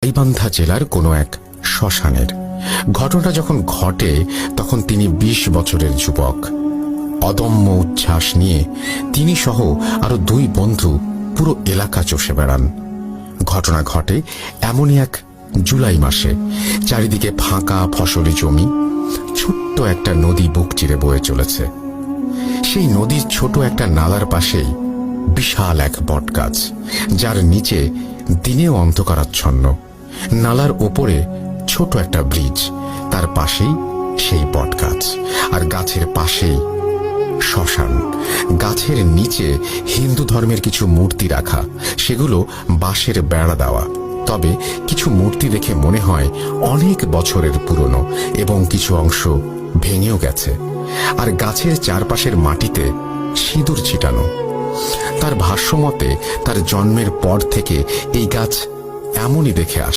গাইবান্ধা জেলার কোনো এক শ্মশানের। ঘটনা যখন ঘটে তখন তিনি 20 বছরের যুবক। অদম্য উচ্ছ্বাস নিয়ে তিনি সহ আরো 2 বন্ধু পুরো এলাকা চষে বেড়ান। ঘটনা ঘটে এমনই এক জুলাই মাসে। চারিদিকে ফাঁকা ফসলি জমি, ছোট্ট একটা নদী বুক চিরে বয়ে চলেছে। সেই নদীর ছোট একটা নালার পাশেই বিশাল এক বটগাছ, যার নিচে দিনেও অন্ধকারাচ্ছন্ন। নালার ওপরে ছোট একটা ব্রিজ, তার পাশেই সেই বটগাছ, আর গাছের পাশেই শ্মশান। গাছের নিচে হিন্দু ধর্মের কিছু মূর্তি রাখা, সেগুলো বাঁশের বেড়া দেওয়া। তবে কিছু মূর্তি দেখে মনে হয় অনেক বছরের পুরনো এবং কিছু অংশ ভেঙেও গেছে। আর গাছের চারপাশের মাটিতে সিঁদুর ছিটানো। তার ভাষ্যমতে তার জন্মের পর থেকে এই গাছ এমনই দেখে আসে।